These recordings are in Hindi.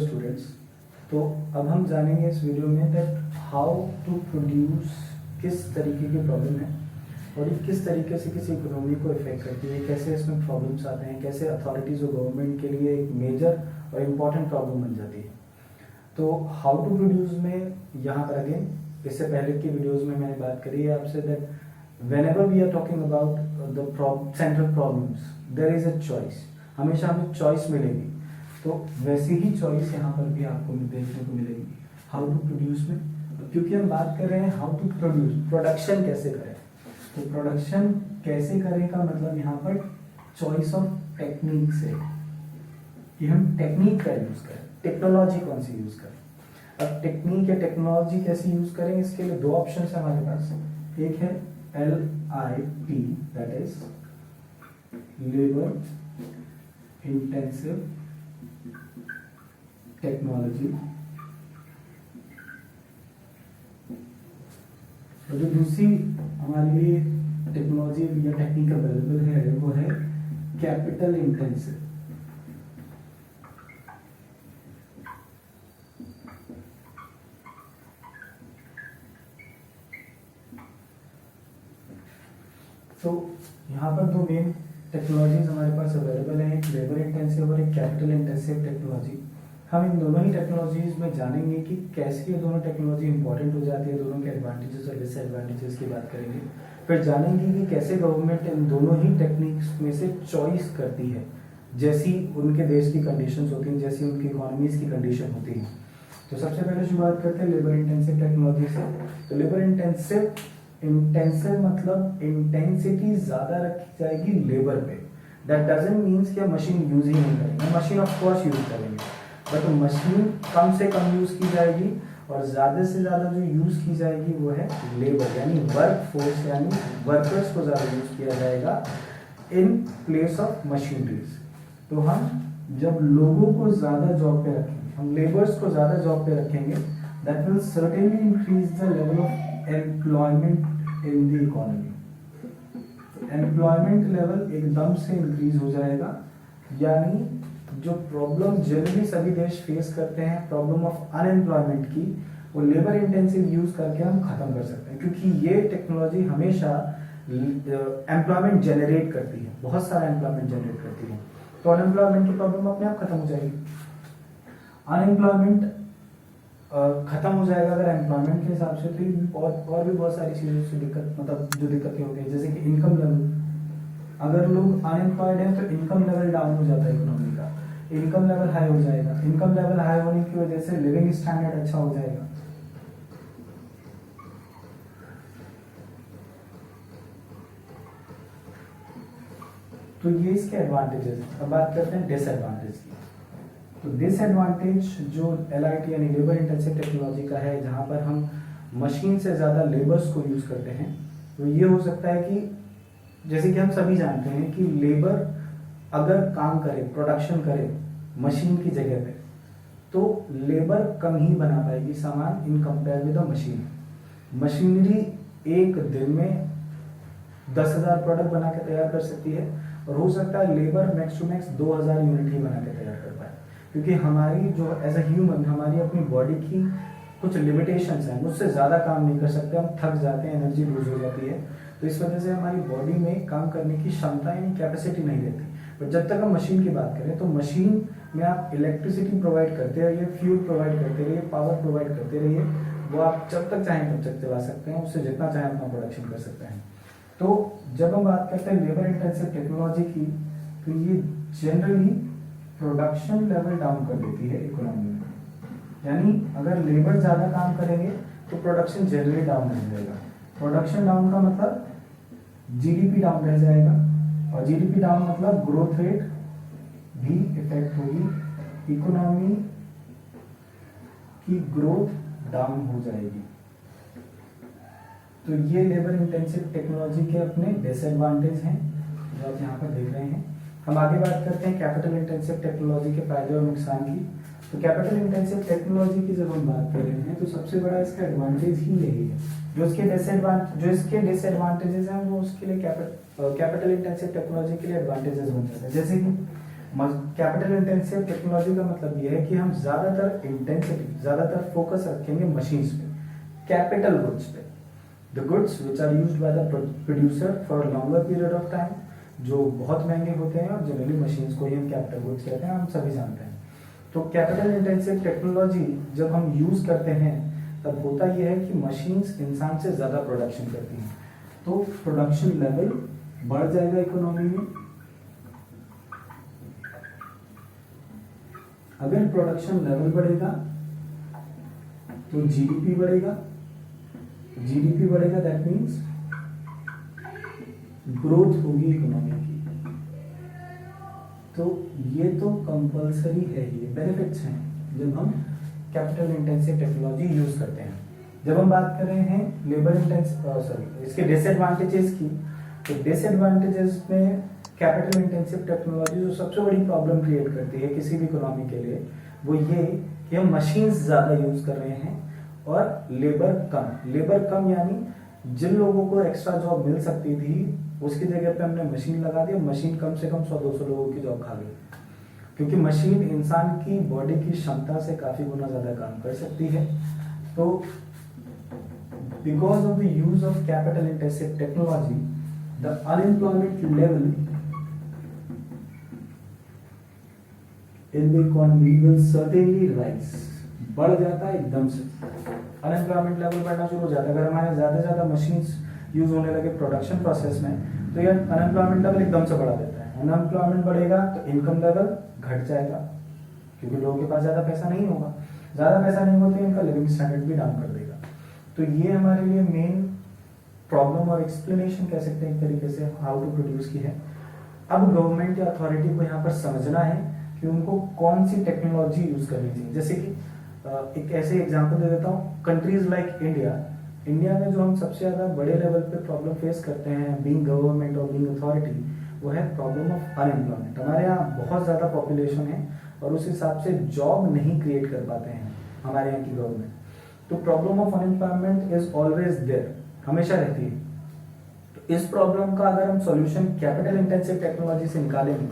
स्टूडेंट्स, तो अब हम जानेंगे इस वीडियो में दैट हाउ टू प्रोड्यूस, किस तरीके की प्रॉब्लम है और ये किस तरीके से किसी इकोनॉमी को इफेक्ट करती है, कैसे इसमें प्रॉब्लम्स आते हैं, कैसे अथॉरिटीज़ और गवर्नमेंट के लिए एक मेजर और इम्पॉर्टेंट प्रॉब्लम बन जाती है। तो हाउ टू प्रोड्यूस में यहाँ पर अगेन इससे पहले की वीडियोज़ में मैंने बात करी है आपसे that whenever we are talking about the central problems there is a choice, हमेशा हमें चॉइस मिलेगी। तो वैसी ही चॉइस यहाँ पर भी आपको देखने को मिलेगी हाउ टू प्रोड्यूस में, क्योंकि हम बात कर रहे हैं हाउ टू प्रोड्यूस, प्रोडक्शन कैसे करें। तो प्रोडक्शन कैसे करें का मतलब यहाँ पर चॉइस ऑफ टेक्निक से, कि हम टेक्निक का यूज करें, टेक्नोलॉजी कौन सी यूज करें। अब टेक्निक या टेक्नोलॉजी कैसे यूज करें, इसके लिए दो ऑप्शन है हमारे पास। एक है LIP, that is labor intensive technology, और जो दूसरी हमारे लिए टेक्नोलॉजी या टेक्निक अवेलेबल है वो है कैपिटल इंटेंसिव। तो यहाँ पर दो मेन टेक्नोलॉजीज हमारे पास अवेलेबल हैं, एक लेबर इंटेंसिव और एक कैपिटल इंटेंसिव टेक्नोलॉजी। हम इन दोनों ही टेक्नोलॉजीज में जानेंगे कि कैसे ये दोनों टेक्नोलॉजी इंपॉर्टेंट हो जाती है, दोनों के एडवांटेजेस और डिसएडवांटेजेस की बात करेंगे। फिर जानेंगे कि कैसे गवर्नमेंट इन दोनों ही टेक्निक्स में से चॉइस करती है, जैसी उनके देश की कंडीशंस होती हैं, जैसी उनकी इकोनॉमीज की कंडीशन होती है। तो सबसे पहले शुरुआत करते हैं लेबर इंटेंसिव टेक्नोलॉजी से। तो लेबर इंटेंसिव मतलब इंटेंसिटी ज्यादा रखी जाएगी लेबर पे। दैट डजंट मीन्स कि मशीन यूज ही नहीं करेंगे, मशीन ऑफ कोर्स यूज करेंगे, बट मशीन कम से कम यूज की जाएगी और ज्यादा से ज्यादा जो यूज की जाएगी वो है लेबर, यानी वर्क फोर्स, यानी वर्कर्स को ज्यादा यूज किया जाएगा इन प्लेस ऑफ मशीनरीज। तो हम जब लोगों को ज्यादा जॉब पे रखेंगे, हम लेबर्स को ज्यादा जॉब पे रखेंगे, that will certainly increase the level of employment in the economy. Employment level एकदम से इंक्रीज हो जाएगा, यानी जो प्रॉब्लम जनरली सभी देश फेस करते हैं, प्रॉब्लम ऑफ अनएम्प्लॉयमेंट की, वो लेबर इंटेंसिव यूज करके हम खत्म कर सकते हैं, क्योंकि ये टेक्नोलॉजी हमेशा एम्प्लॉयमेंट जनरेट करती है, बहुत सारा एम्प्लॉयमेंट जनरेट करती है। तो अनएम्प्लॉयमेंट की प्रॉब्लम अपने आप खत्म हो जाएगी। अनएम्प्लॉयमेंट खत्म हो जाएगा अगर एम्प्लॉयमेंट के हिसाब से, तो और भी बहुत सारी चीज़ों से दिक्कत, मतलब जो दिक्कतें होती है, जैसे कि इनकम लेवल। अगर लोग अनएम्प्लॉयड हैं तो इनकम लेवल डाउन हो जाता है इकोनॉमी का, इनकम लेवल हाई हो जाएगा, इनकम लेवल हाई होने की वजह से लिविंग स्टैंडर्ड अच्छा हो जाएगा। तो ये इसके एडवांटेजेस हैं। अब बात करते हैं डिसएडवांटेज की। तो डिसएडवांटेज जो LIT यानी लेबर इंटेंसिव टेक्नोलॉजी का है, जहाँ पर हम मशीन से ज़्यादा लेबर्स को यूज़ करते हैं, तो ये हो सकता है कि जैसे कि हम सभी जानते हैं कि लेबर अगर काम करे, प्रोडक्शन करे मशीन की जगह पे, तो लेबर कम ही बना पाएगी सामान in compare with the machine. Machinery एक दिन में 10,000 प्रोडक्ट बना के तैयार कर सकती है, और हो सकता है labour max to max 2,000 unit ही बना के तैयार कर पाए, क्योंकि हमारी जो एज अ ह्यूमन हमारी अपनी बॉडी की कुछ लिमिटेशंस हैं, मुझसे ज़्यादा काम नहीं कर सकते, हम थक जाते हैं, एनर्जी लूज हो जाती है। तो इस वजह से हमारी बॉडी में काम करने की क्षमता यानी कैपेसिटी नहीं रहती। बट जब तक हम मशीन की बात करें, तो मशीन में आप इलेक्ट्रिसिटी प्रोवाइड करते रहिए, फ्यूल प्रोवाइड करते रहिए, पावर प्रोवाइड करते रहिए, वो आप जब तक चाहें तब तक चला सकते हैं, उससे जितना चाहें अपना प्रोडक्शन कर सकते हैं। तो जब हम बात करते हैं लेबर इंटेंसिव टेक्नोलॉजी की, तो ये जनरली प्रोडक्शन लेवल डाउन कर देती है इकोनॉमी में, यानी अगर लेबर ज़्यादा काम करेंगे तो प्रोडक्शन जनरली डाउन रह जाएगा। प्रोडक्शन डाउन का मतलब GDP डाउन रह जाएगा, और GDP डाउन मतलब ग्रोथ रेट भी इफेक्ट होगी, इकोनॉमी की ग्रोथ डाउन हो जाएगी। तो ये लेबर इंटेंसिव टेक्नोलॉजी के अपने डिसएडवांटेज हैं जो आप यहाँ पर देख रहे हैं। हम आगे बात करते हैं कैपिटल इंटेंसिव टेक्नोलॉजी के फायदे और नुकसान की। तो कैपिटल इंटेंसिव टेक्नोलॉजी की जब हम बात कर रहे हैं, तो सबसे बड़ा इसका एडवांटेज ही यही है। जो इसके डिसएडवांटेजेस हैं वो उसके लिए कैपिटल इंटेंसिव टेक्नोलॉजी के लिए एडवांटेजेस बन जाते हैं। जैसे कि कैपिटल इंटेंसिव टेक्नोलॉजी का मतलब यह है कि हम ज्यादातर इंटेंसिटी, ज्यादातर फोकस रखेंगे मशीन्स पे, कैपिटल गुड्स पे, the goods which are used by the producer for longer period of time, जो बहुत महंगे होते हैं, और जनरली मशीन्स को ही हम कैपिटल गुड्स कहते हैं, हम सभी जानते हैं। तो कैपिटल इंटेंसिव टेक्नोलॉजी जब हम यूज करते हैं तब होता यह है कि मशीन्स इंसान से ज्यादा प्रोडक्शन करती हैं, तो प्रोडक्शन लेवल बढ़ जाएगा इकोनॉमी में। अगर प्रोडक्शन लेवल बढ़ेगा तो जीडीपी बढ़ेगा, जीडीपी बढ़ेगा दैट मीन्स ग्रोथ होगी इकोनॉमी की। तो ये तो कंपलसरी है, ये बेनिफिट्स हैं जब हम कैपिटल इंटेंसिव टेक्नोलॉजी यूज करते हैं। जब हम बात कर रहे हैं लेबर इंटेंसिव इसके डिसएडवांटेजेस की, तो डिसएडवांटेजेस में कैपिटल इंटेंसिव टेक्नोलॉजी जो सबसे बड़ी प्रॉब्लम क्रिएट करती है किसी भी इकोनॉमी के लिए, वो ये कि हम मशीन्स ज्यादा यूज कर रहे हैं और लेबर कम। लेबर कम यानी जिन लोगों को एक्स्ट्रा जॉब मिल सकती थी उसकी जगह पे हमने मशीन लगा दी, मशीन कम से कम 100-200 लोगों की जॉब खा गई, क्योंकि मशीन इंसान की बॉडी की क्षमता से काफी गुना ज्यादा काम कर सकती है। तो because of the use of capital intensive technology the unemployment level in the economy will certainly rise, बढ़ जाता है एकदम से, अनएम्प्लॉयमेंट लेवल बढ़ना शुरू हो जाता है। अगर हमारे ज्यादा से ज्यादा मशीन्स यूज होने लगे प्रोडक्शन प्रोसेस में, तो ये अनएम्प्लॉयमेंट लेवल एकदम से बढ़ा देता है। अनएम्प्लॉयमेंट बढ़ेगा तो इनकम लेवल घट जाएगा, क्योंकि लोगों के पास ज्यादा पैसा नहीं होगा, ज्यादा पैसा नहीं होता इनका लिविंग स्टैंडर्ड भी डाउन कर देगा। तो ये हमारे लिए मेन प्रॉब्लम और एक्सप्लेनेशन कह सकते हैं एक तरीके से हाउ टू प्रोड्यूस की है। अब गवर्नमेंट या अथॉरिटी को यहाँ पर समझना है कि उनको कौन सी टेक्नोलॉजी यूज करनी चाहिए। जैसे कि एक ऐसे एग्जांपल दे देता हूँ, कंट्रीज लाइक इंडिया, इंडिया में जो हम सबसे ज्यादा बड़े लेवल पे प्रॉब्लम फेस करते हैं बीइंग गवर्नमेंट और बीइंग अथॉरिटी, वो है प्रॉब्लम ऑफ अनएम्प्लॉयमेंट। हमारे यहाँ बहुत ज्यादा पॉपुलेशन है और उस हिसाब से जॉब नहीं क्रिएट कर पाते हैं हमारे यहाँ की गवर्नमेंट। तो problem of unemployment is always there, हमेशा रहती है। तो इस प्रॉब्लम का अगर हम सॉल्यूशन कैपिटल इंटेंसिव टेक्नोलॉजी से निकालेंगे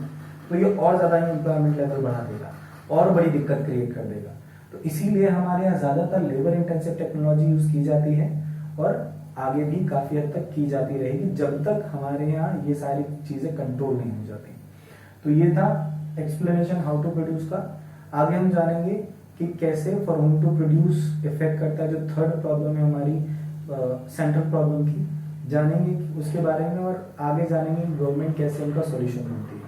तो ये और ज्यादा एम्प्लॉयमेंट लेवल बढ़ा देगा और बड़ी दिक्कत क्रिएट कर देगा। तो इसीलिए हमारे यहाँ ज्यादातर लेबर इंटेंसिव टेक्नोलॉजी यूज की जाती है और आगे भी काफी हद तक की जाती रहेगी जब तक हमारे यहाँ ये सारी चीजें कंट्रोल नहीं हो जाती। तो ये था एक्सप्लेनेशन हाउ टू प्रोड्यूस का। आगे हम जानेंगे कि कैसे for home to produce effect करता है, जो थर्ड प्रॉब्लम है हमारी सेंट्रल प्रॉब्लम की, जानेंगे उसके बारे में, और आगे जानेंगे गवर्नमेंट कैसे उनका सोल्यूशन ढूंढती है।